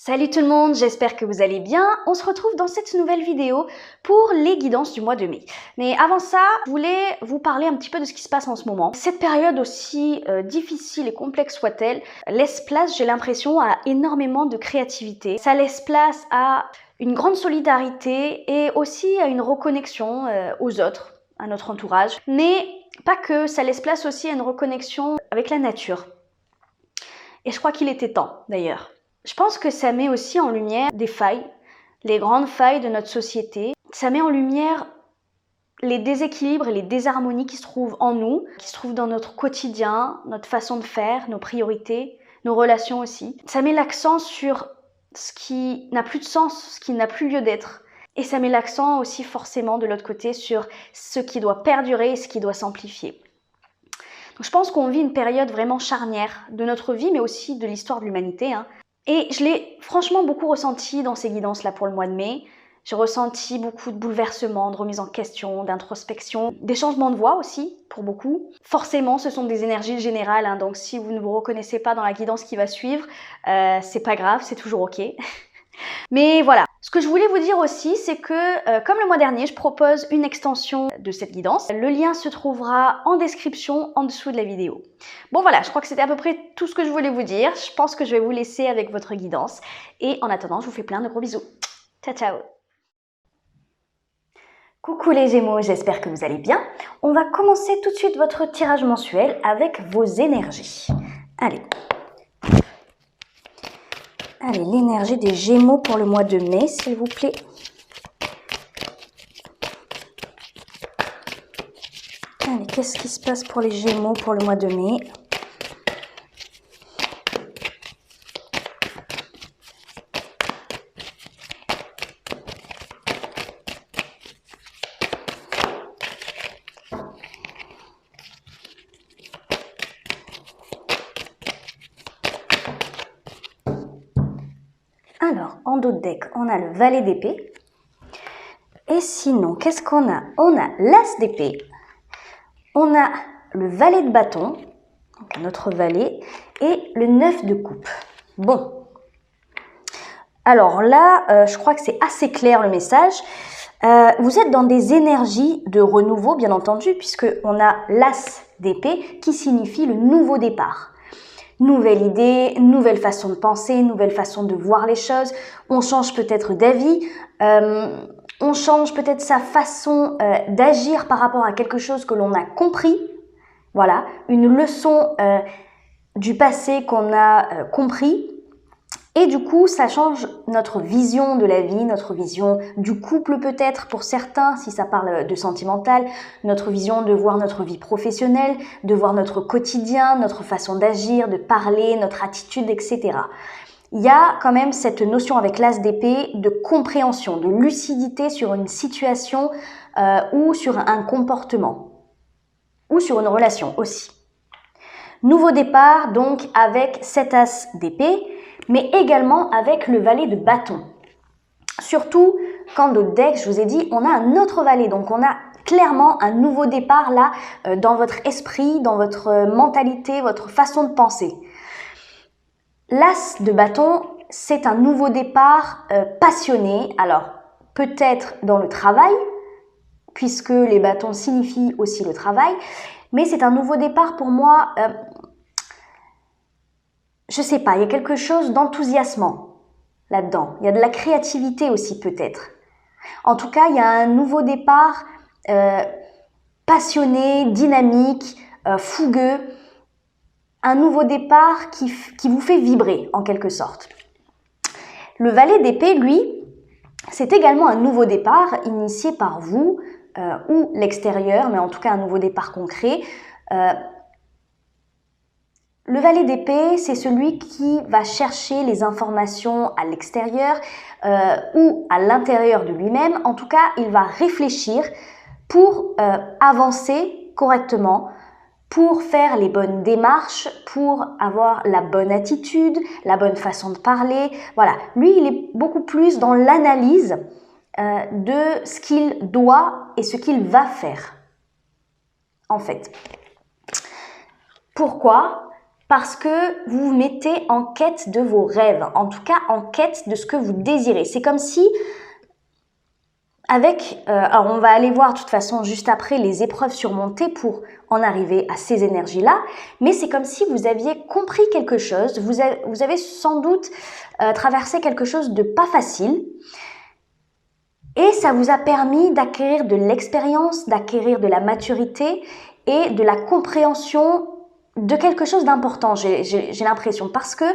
Salut tout le monde, j'espère que vous allez bien. On se retrouve dans cette nouvelle vidéo pour les guidances du mois de mai. Mais avant ça, je voulais vous parler un petit peu de ce qui se passe en ce moment. Cette période, aussi difficile et complexe soit-elle, laisse place, j'ai l'impression, à énormément de créativité. Ça laisse place à une grande solidarité et aussi à une reconnexion aux autres, à notre entourage. Mais pas que, ça laisse place aussi à une reconnexion avec la nature. Et je crois qu'il était temps, d'ailleurs. Je pense que ça met aussi en lumière des failles, les grandes failles de notre société. Ça met en lumière les déséquilibres et les désharmonies qui se trouvent en nous, qui se trouvent dans notre quotidien, notre façon de faire, nos priorités, nos relations aussi. Ça met l'accent sur ce qui n'a plus de sens, ce qui n'a plus lieu d'être. Et ça met l'accent aussi forcément de l'autre côté sur ce qui doit perdurer et ce qui doit s'amplifier. Donc je pense qu'on vit une période vraiment charnière de notre vie, mais aussi de l'histoire de l'humanité. Et je l'ai franchement beaucoup ressenti dans ces guidances-là pour le mois de mai. J'ai ressenti beaucoup de bouleversements, de remise en question, d'introspection, des changements de voix aussi, pour beaucoup. Forcément, ce sont des énergies générales, donc si vous ne vous reconnaissez pas dans la guidance qui va suivre, c'est pas grave, c'est toujours ok. Mais voilà, ce que je voulais vous dire aussi, c'est que comme le mois dernier, je propose une extension de cette guidance. Le lien se trouvera en description en dessous de la vidéo. Bon voilà, je crois que c'était à peu près tout ce que je voulais vous dire. Je pense que je vais vous laisser avec votre guidance. Et en attendant, je vous fais plein de gros bisous. Ciao, ciao! Coucou les Gémeaux, j'espère que vous allez bien. On va commencer tout de suite votre tirage mensuel avec vos énergies. Allez, l'énergie des Gémeaux pour le mois de mai, s'il vous plaît. Allez, qu'est-ce qui se passe pour les Gémeaux pour le mois de mai? Alors, en dos de deck, on a le valet d'épée. Et sinon, qu'est-ce qu'on a? On a l'as d'épée. On a le valet de bâton, donc notre valet, et le 9 de coupe. Bon. Alors là, je crois que c'est assez clair le message. Vous êtes dans des énergies de renouveau, bien entendu, puisqu'on a l'as d'épée qui signifie le nouveau départ. Nouvelle idée, nouvelle façon de penser, nouvelle façon de voir les choses. On change peut-être d'avis, on change peut-être sa façon d'agir par rapport à quelque chose que l'on a compris. Voilà, une leçon du passé qu'on a compris. Et du coup, ça change notre vision de la vie, notre vision du couple peut-être pour certains, si ça parle de sentimental, notre vision de voir notre vie professionnelle, de voir notre quotidien, notre façon d'agir, de parler, notre attitude, etc. Il y a quand même cette notion avec l'as d'épée de compréhension, de lucidité sur une situation ou sur un comportement ou sur une relation aussi. Nouveau départ donc avec cet as d'épée, mais également avec le valet de bâton. Surtout quand dans le deck, je vous ai dit, on a un autre valet, donc on a clairement un nouveau départ là dans votre esprit, dans votre mentalité, votre façon de penser. L'as de bâton, c'est un nouveau départ passionné, alors peut-être dans le travail, puisque les bâtons signifient aussi le travail, mais c'est un nouveau départ pour moi, je sais pas, il y a quelque chose d'enthousiasmant là-dedans. Il y a de la créativité aussi peut-être. En tout cas, il y a un nouveau départ passionné, dynamique, fougueux. Un nouveau départ qui vous fait vibrer en quelque sorte. Le valet d'épée, lui, c'est également un nouveau départ initié par vous ou l'extérieur, mais en tout cas un nouveau départ concret. Le valet d'épée, c'est celui qui va chercher les informations à l'extérieur ou à l'intérieur de lui-même. En tout cas, il va réfléchir pour avancer correctement, pour faire les bonnes démarches, pour avoir la bonne attitude, la bonne façon de parler. Voilà, lui, il est beaucoup plus dans l'analyse de ce qu'il doit et ce qu'il va faire, en fait. Pourquoi ? parce que vous vous mettez en quête de vos rêves, en tout cas en quête de ce que vous désirez. C'est comme si, alors on va aller voir de toute façon juste après les épreuves surmontées pour en arriver à ces énergies-là, mais c'est comme si vous aviez compris quelque chose, vous avez sans doute traversé quelque chose de pas facile, et ça vous a permis d'acquérir de l'expérience, d'acquérir de la maturité et de la compréhension de quelque chose d'important, j'ai l'impression, parce que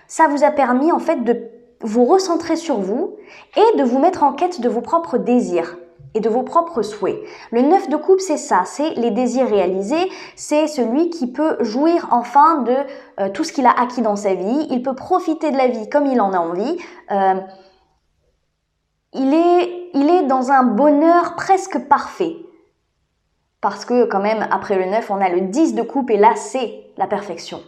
ça vous a permis en fait de vous recentrer sur vous et de vous mettre en quête de vos propres désirs et de vos propres souhaits. Le 9 de coupe, c'est ça, c'est les désirs réalisés, c'est celui qui peut jouir enfin de tout ce qu'il a acquis dans sa vie, il peut profiter de la vie comme il en a envie, il est dans un bonheur presque parfait. Parce que quand même, après le 9, on a le 10 de coupe et là, c'est la perfection.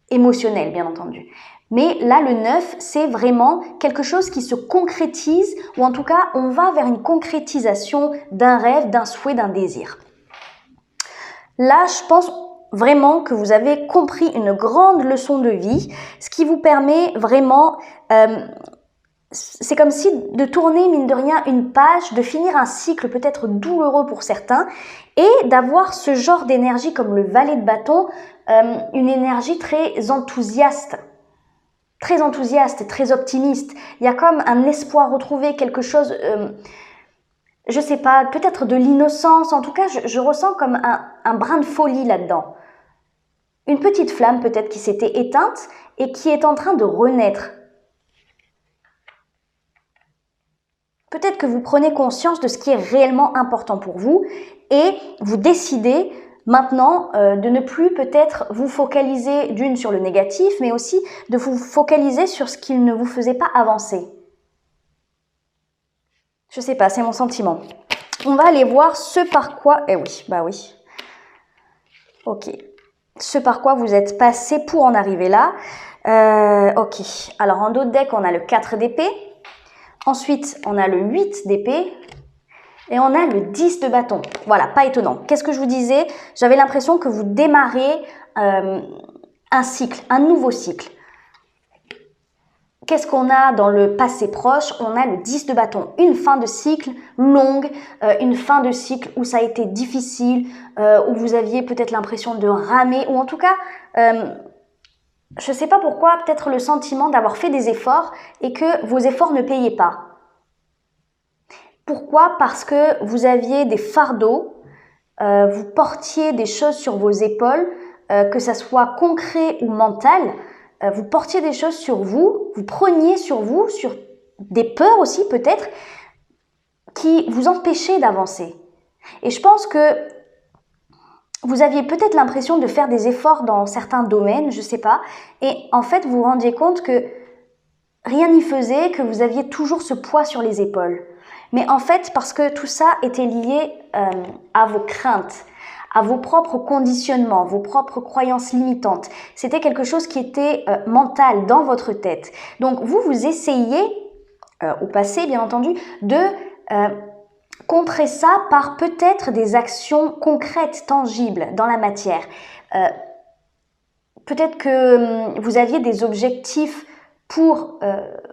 Émotionnelle, bien entendu. Mais là, le 9, c'est vraiment quelque chose qui se concrétise, ou en tout cas, on va vers une concrétisation d'un rêve, d'un souhait, d'un désir. Là, je pense vraiment que vous avez compris une grande leçon de vie, ce qui vous permet vraiment... c'est comme si de tourner, mine de rien, une page, de finir un cycle peut-être douloureux pour certains et d'avoir ce genre d'énergie comme le valet de bâton, une énergie très enthousiaste, très optimiste. Il y a comme un espoir retrouvé, quelque chose, je sais pas, peut-être de l'innocence. En tout cas, je ressens comme un brin de folie là-dedans. Une petite flamme peut-être qui s'était éteinte et qui est en train de renaître. Peut-être que vous prenez conscience de ce qui est réellement important pour vous et vous décidez maintenant de ne plus peut-être vous focaliser d'une sur le négatif, mais aussi de vous focaliser sur ce qui ne vous faisait pas avancer. Je sais pas, c'est mon sentiment. On va aller voir ce par quoi... Eh oui, bah oui. Ok. Ce par quoi vous êtes passé pour en arriver là. Ok. Alors en dos de deck, on a le 4 d'épée. Ensuite, on a le 8 d'épée et on a le 10 de bâton. Voilà, pas étonnant. Qu'est-ce que je vous disais? J'avais l'impression que vous démarrez un cycle, un nouveau cycle. Qu'est-ce qu'on a dans le passé proche? On a le 10 de bâton, une fin de cycle longue, une fin de cycle où ça a été difficile, où vous aviez peut-être l'impression de ramer, ou en tout cas... je ne sais pas pourquoi, peut-être le sentiment d'avoir fait des efforts et que vos efforts ne payaient pas. Pourquoi? Parce que vous aviez des fardeaux, vous portiez des choses sur vos épaules, que ça soit concret ou mental, vous portiez des choses sur vous, vous preniez sur vous, sur des peurs aussi peut-être, qui vous empêchaient d'avancer. Et je pense que vous aviez peut-être l'impression de faire des efforts dans certains domaines, je ne sais pas, et en fait vous vous rendiez compte que rien n'y faisait, que vous aviez toujours ce poids sur les épaules. Mais en fait, parce que tout ça était lié à vos craintes, à vos propres conditionnements, vos propres croyances limitantes. C'était quelque chose qui était mental dans votre tête. Donc vous essayez, au passé bien entendu, de... contrer ça par peut-être des actions concrètes, tangibles dans la matière. Peut-être que vous aviez des objectifs pour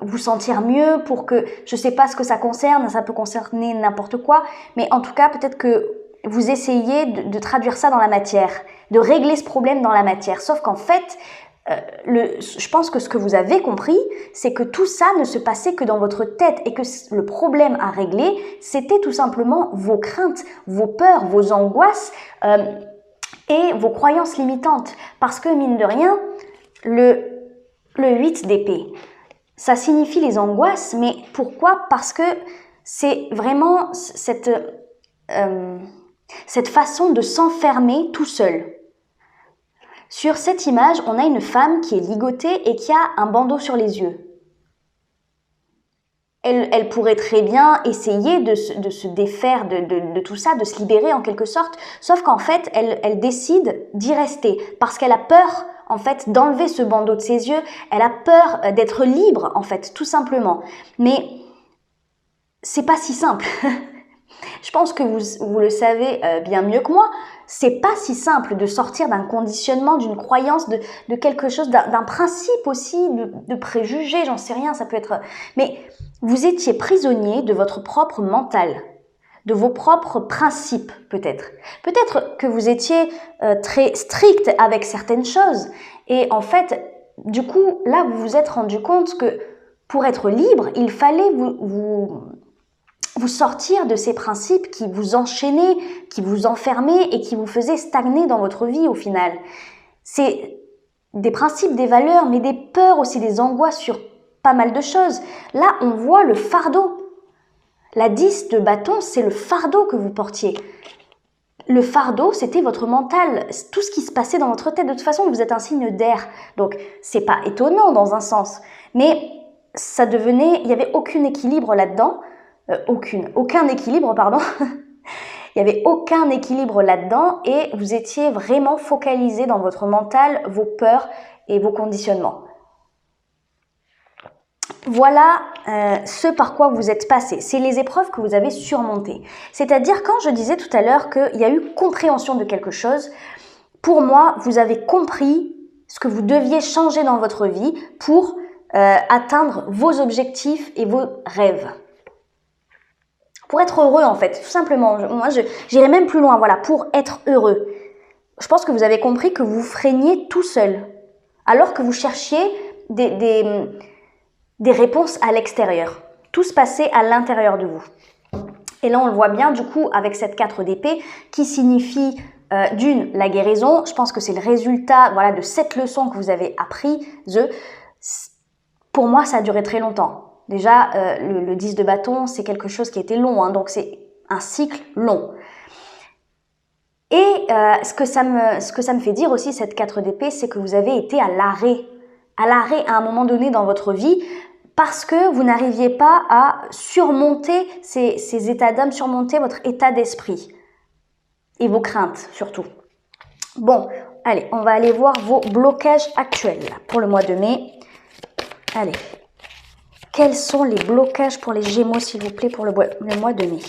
vous sentir mieux, pour que, je ne sais pas ce que ça concerne, ça peut concerner n'importe quoi, mais en tout cas, peut-être que vous essayez de traduire ça dans la matière, de régler ce problème dans la matière. Sauf qu'en fait, je pense que ce que vous avez compris, c'est que tout ça ne se passait que dans votre tête et que le problème à régler, c'était tout simplement vos craintes, vos peurs, vos angoisses et vos croyances limitantes. Parce que, mine de rien, le 8 d'épée, ça signifie les angoisses, mais pourquoi? Parce que c'est vraiment cette façon de s'enfermer tout seul. Sur cette image, on a une femme qui est ligotée et qui a un bandeau sur les yeux. Elle pourrait très bien essayer de se défaire de tout ça, de se libérer en quelque sorte, sauf qu'en fait, elle décide d'y rester parce qu'elle a peur en fait d'enlever ce bandeau de ses yeux, elle a peur d'être libre en fait, tout simplement. Mais c'est pas si simple. Je pense que vous le savez bien mieux que moi, c'est pas si simple de sortir d'un conditionnement, d'une croyance, de quelque chose, d'un principe aussi, de préjugés, j'en sais rien, ça peut être... Mais vous étiez prisonnier de votre propre mental, de vos propres principes peut-être. Peut-être que vous étiez très strict avec certaines choses et en fait, du coup, là, vous vous êtes rendu compte que pour être libre, il fallait vous sortir de ces principes qui vous enchaînaient, qui vous enfermaient et qui vous faisaient stagner dans votre vie au final. C'est des principes, des valeurs, mais des peurs aussi, des angoisses sur pas mal de choses. Là, on voit le fardeau. La 10 de bâton, c'est le fardeau que vous portiez. Le fardeau, c'était votre mental, tout ce qui se passait dans votre tête. De toute façon, vous êtes un signe d'air, donc c'est pas étonnant dans un sens. Mais ça devenait, il n'y avait aucun équilibre là-dedans. Aucun équilibre, pardon. Il n'y avait aucun équilibre là-dedans et vous étiez vraiment focalisé dans votre mental, vos peurs et vos conditionnements. Voilà ce par quoi vous êtes passé. C'est les épreuves que vous avez surmontées. C'est-à-dire, quand je disais tout à l'heure qu'il y a eu compréhension de quelque chose, pour moi, vous avez compris ce que vous deviez changer dans votre vie pour atteindre vos objectifs et vos rêves. Pour être heureux, en fait, tout simplement. Moi, j'irai même plus loin, voilà, pour être heureux. Je pense que vous avez compris que vous freiniez tout seul, alors que vous cherchiez des réponses à l'extérieur. Tout se passait à l'intérieur de vous. Et là, on le voit bien, du coup, avec cette 4 d'épée, qui signifie, d'une, la guérison. Je pense que c'est le résultat, voilà, de cette leçon que vous avez apprises. Pour moi, ça a duré très longtemps. Déjà, le 10 de bâton, c'est quelque chose qui était long, hein, donc c'est un cycle long. Et ce que ça me fait dire aussi, cette 4 d'épée, c'est que vous avez été à l'arrêt à un moment donné dans votre vie, parce que vous n'arriviez pas à surmonter ces états d'âme, surmonter votre état d'esprit et vos craintes surtout. Bon, allez, on va aller voir vos blocages actuels pour le mois de mai. Allez. Quels sont les blocages pour les Gémeaux, s'il vous plaît, pour le mois de mai?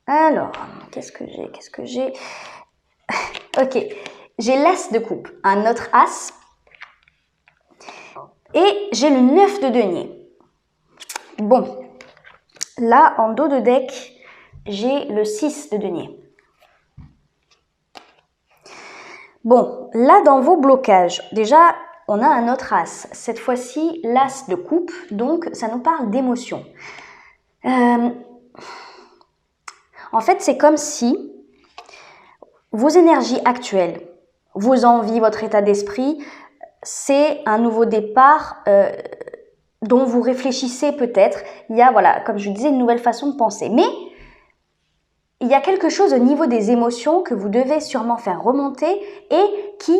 Alors, qu'est-ce que j'ai Ok, j'ai l'As de coupe, un autre As. Et j'ai le 9 de denier. Bon, là, en dos de deck, j'ai le 6 de denier. Bon, là, dans vos blocages, déjà... on a un autre as, cette fois-ci l'as de coupe, donc ça nous parle d'émotion. En fait, c'est comme si vos énergies actuelles, vos envies, votre état d'esprit, c'est un nouveau départ dont vous réfléchissez peut-être. Il y a, voilà, comme je disais, une nouvelle façon de penser. Mais il y a quelque chose au niveau des émotions que vous devez sûrement faire remonter et qui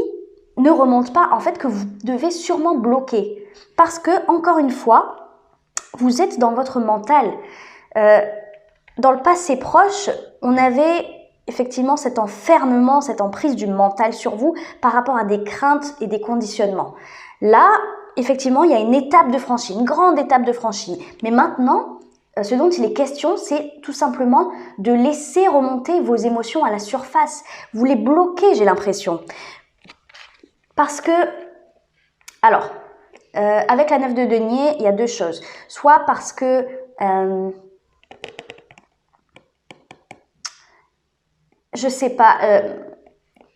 ne remonte pas, en fait, que vous devez sûrement bloquer. Parce que, encore une fois, vous êtes dans votre mental. Dans le passé proche, on avait effectivement cet enfermement, cette emprise du mental sur vous par rapport à des craintes et des conditionnements. Là, effectivement, il y a une étape de franchie, une grande étape de franchie. Mais maintenant, ce dont il est question, c'est tout simplement de laisser remonter vos émotions à la surface. Vous les bloquez, j'ai l'impression. Parce que, alors, avec la 9 de denier, il y a deux choses. Soit parce que je sais pas,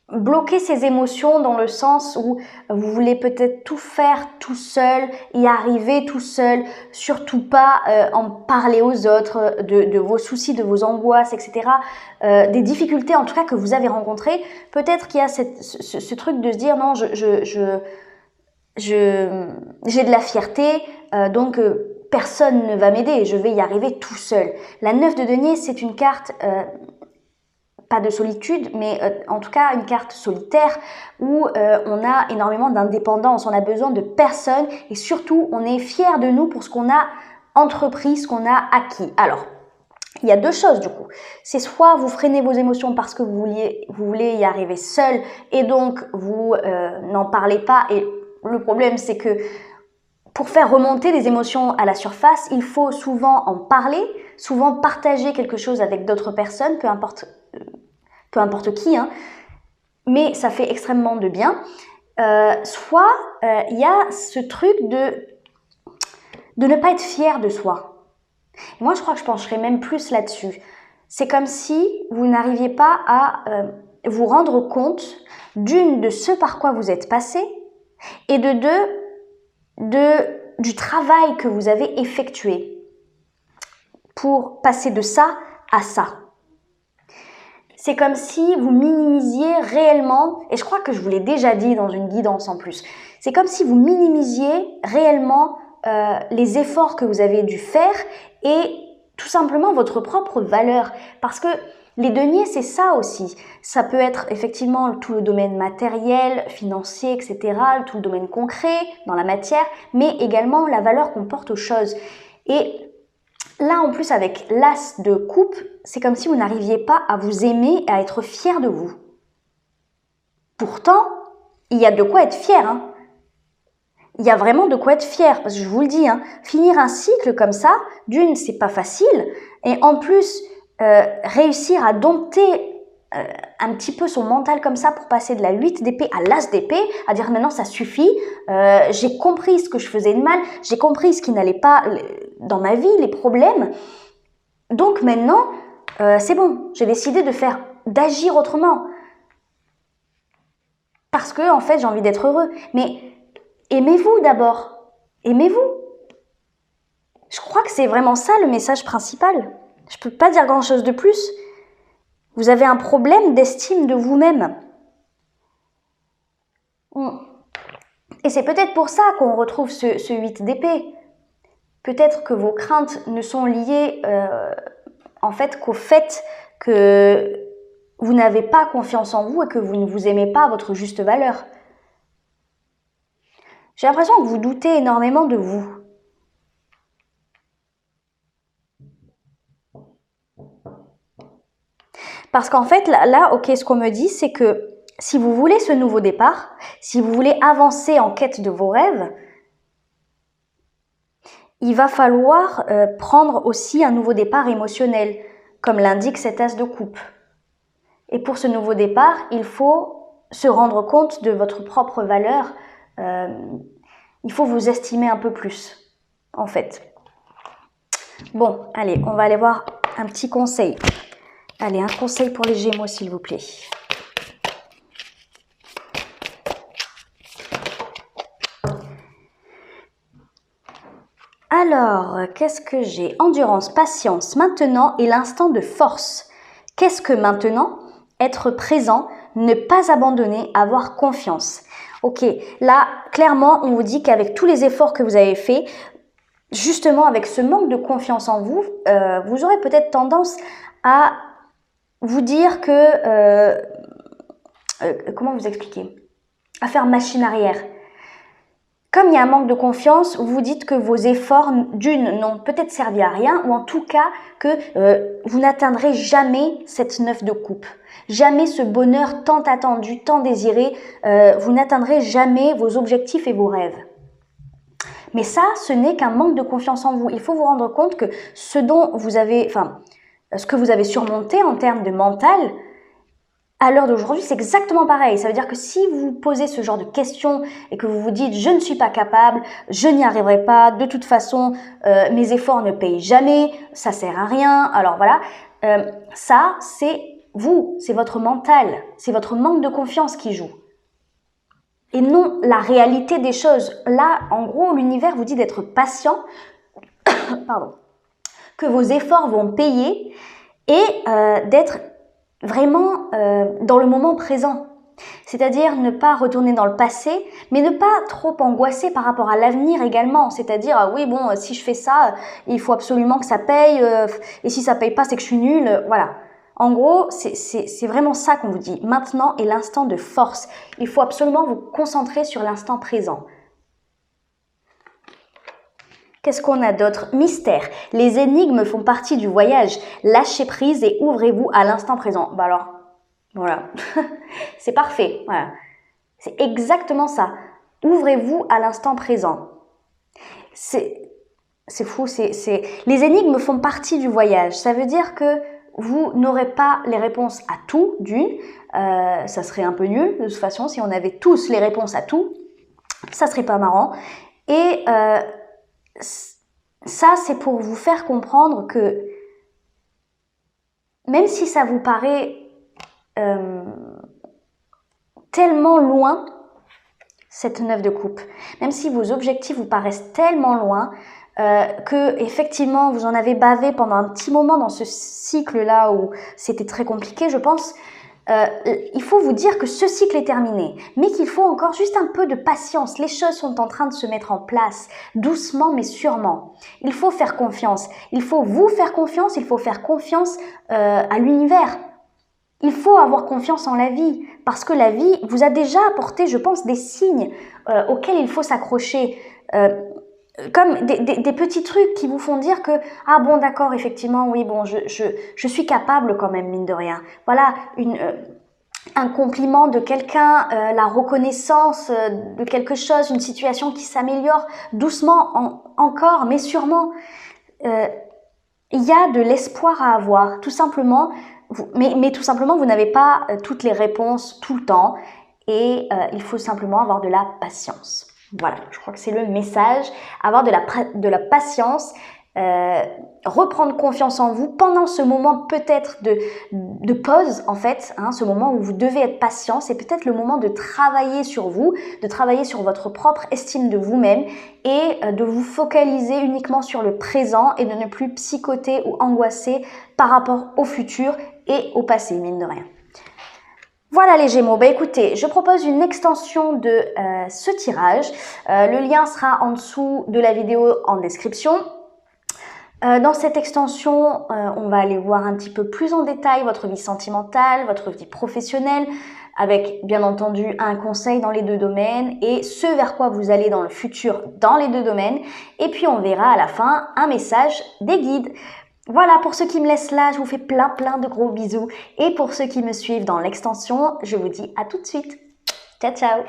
bloquer ses émotions dans le sens où vous voulez peut-être tout faire tout seul, y arriver tout seul, surtout pas en parler aux autres de vos soucis, de vos angoisses, etc. Des difficultés en tout cas que vous avez rencontrées. Peut-être qu'il y a ce truc de se dire non, j'ai de la fierté, donc personne ne va m'aider, je vais y arriver tout seul. La 9 de denier, c'est une carte... pas de solitude, mais en tout cas une carte solitaire où on a énormément d'indépendance, on a besoin de personne et surtout on est fier de nous pour ce qu'on a entrepris, ce qu'on a acquis. Alors, il y a deux choses du coup. C'est soit vous freinez vos émotions parce que vous voulez y arriver seul et donc vous n'en parlez pas et le problème c'est que pour faire remonter les émotions à la surface, il faut souvent en parler, souvent partager quelque chose avec d'autres personnes, peu importe qui, hein, mais ça fait extrêmement de bien. Soit il y a ce truc de ne pas être fier de soi. Et moi, je crois que je pencherais même plus là-dessus. C'est comme si vous n'arriviez pas à vous rendre compte d'une, de ce par quoi vous êtes passé, et de deux, du travail que vous avez effectué pour passer de ça à ça. C'est comme si vous minimisiez réellement, et je crois que je vous l'ai déjà dit dans une guidance en plus, c'est comme si vous minimisiez réellement les efforts que vous avez dû faire et tout simplement votre propre valeur. Parce que les deniers, c'est ça aussi. Ça peut être effectivement tout le domaine matériel, financier, etc., tout le domaine concret, dans la matière, mais également la valeur qu'on porte aux choses. Et là, en plus, avec l'as de coupe, c'est comme si vous n'arriviez pas à vous aimer et à être fier de vous. Pourtant, il y a de quoi être fier, hein. Il y a vraiment de quoi être fier, parce que je vous le dis, hein, finir un cycle comme ça, d'une, c'est pas facile, et en plus, réussir à dompter un petit peu son mental comme ça pour passer de la 8 d'épée à l'as d'épée, à dire maintenant ça suffit, j'ai compris ce que je faisais de mal, j'ai compris ce qui n'allait pas dans ma vie, les problèmes, donc maintenant, c'est bon, j'ai décidé d'agir autrement, parce que en fait j'ai envie d'être heureux, mais aimez-vous d'abord, aimez-vous. Je crois que c'est vraiment ça le message principal. Je peux pas dire grand-chose de plus. Vous avez un problème d'estime de vous-même. Et c'est peut-être pour ça qu'on retrouve ce 8 d'épée. Peut-être que vos craintes ne sont liées en fait qu'au fait que vous n'avez pas confiance en vous et que vous ne vous aimez pas à votre juste valeur. J'ai l'impression que vous doutez énormément de vous. Parce qu'en fait, là, ok, ce qu'on me dit, c'est que si vous voulez ce nouveau départ, si vous voulez avancer en quête de vos rêves, il va falloir prendre aussi un nouveau départ émotionnel, comme l'indique cet as de coupe. Et pour ce nouveau départ, il faut se rendre compte de votre propre valeur. Il faut vous estimer un peu plus, en fait. Bon, allez, on va aller voir un petit conseil. Allez, un conseil pour les Gémeaux, s'il vous plaît. Alors, qu'est-ce que j'ai? Endurance, patience, maintenant et l'instant de force. Qu'est-ce que maintenant? Être présent, ne pas abandonner, avoir confiance. Ok, là, clairement, on vous dit qu'avec tous les efforts que vous avez faits, justement avec ce manque de confiance en vous, vous aurez peut-être tendance à vous dire que... comment vous expliquer? À faire machine arrière. Comme il y a un manque de confiance, vous dites que vos efforts, d'une, n'ont peut-être servi à rien, ou en tout cas que vous n'atteindrez jamais cette 9 de coupe. Jamais ce bonheur tant attendu, tant désiré, vous n'atteindrez jamais vos objectifs et vos rêves. Mais ça, ce n'est qu'un manque de confiance en vous. Il faut vous rendre compte que ce que vous avez surmonté en termes de mental, à l'heure d'aujourd'hui, c'est exactement pareil. Ça veut dire que si vous posez ce genre de questions et que vous vous dites « je ne suis pas capable, je n'y arriverai pas, de toute façon, mes efforts ne payent jamais, ça sert à rien », alors voilà, ça, c'est vous, c'est votre mental, c'est votre manque de confiance qui joue. Et non la réalité des choses. Là, en gros, l'univers vous dit d'être patient, pardon, que vos efforts vont payer et d'être vraiment dans le moment présent. C'est-à-dire ne pas retourner dans le passé, mais ne pas trop angoisser par rapport à l'avenir également. C'est-à-dire, ah oui, bon, si je fais ça, il faut absolument que ça paye, et si ça paye pas, c'est que je suis nulle, voilà. En gros, c'est vraiment ça qu'on vous dit. Maintenant est l'instant de force. Il faut absolument vous concentrer sur l'instant présent. Qu'est-ce qu'on a d'autre? Mystère. Les énigmes font partie du voyage. Lâchez prise et ouvrez-vous à l'instant présent. Bah alors, voilà. C'est parfait. Voilà. C'est exactement ça. Ouvrez-vous à l'instant présent. C'est fou, les énigmes font partie du voyage. Ça veut dire que vous n'aurez pas les réponses à tout, d'une. Ça serait un peu nul, de toute façon, si on avait tous les réponses à tout. Ça serait pas marrant. Et ça, c'est pour vous faire comprendre que même si ça vous paraît tellement loin, cette 9 de coupe, même si vos objectifs vous paraissent tellement loin, que effectivement vous en avez bavé pendant un petit moment dans ce cycle-là où c'était très compliqué, je pense, il faut vous dire que ce cycle est terminé, mais qu'il faut encore juste un peu de patience. Les choses sont en train de se mettre en place, doucement mais sûrement. Il faut faire confiance, il faut vous faire confiance, il faut faire confiance à l'univers. Il faut avoir confiance en la vie, parce que la vie vous a déjà apporté, je pense, des signes auxquels il faut s'accrocher. Comme des petits trucs qui vous font dire que ah bon d'accord effectivement oui bon je suis capable quand même mine de rien, voilà un compliment de quelqu'un, la reconnaissance de quelque chose, une situation qui s'améliore doucement encore mais sûrement. Il y a de l'espoir à avoir, tout simplement, mais tout simplement vous n'avez pas toutes les réponses tout le temps et il faut simplement avoir de la patience. Voilà, je crois que c'est le message, avoir de la patience, reprendre confiance en vous pendant ce moment peut-être de pause en fait, hein, ce moment où vous devez être patient, c'est peut-être le moment de travailler sur vous, de travailler sur votre propre estime de vous-même et de vous focaliser uniquement sur le présent et de ne plus psychoter ou angoisser par rapport au futur et au passé, mine de rien. Voilà les Gémeaux, bah écoutez, je propose une extension de ce tirage. Le lien sera en dessous de la vidéo en description. Dans cette extension, on va aller voir un petit peu plus en détail votre vie sentimentale, votre vie professionnelle, avec bien entendu un conseil dans les deux domaines et ce vers quoi vous allez dans le futur dans les deux domaines. Et puis on verra à la fin un message des guides. Voilà, pour ceux qui me laissent là, je vous fais plein de gros bisous. Et pour ceux qui me suivent dans l'extension, je vous dis à tout de suite. Ciao, ciao!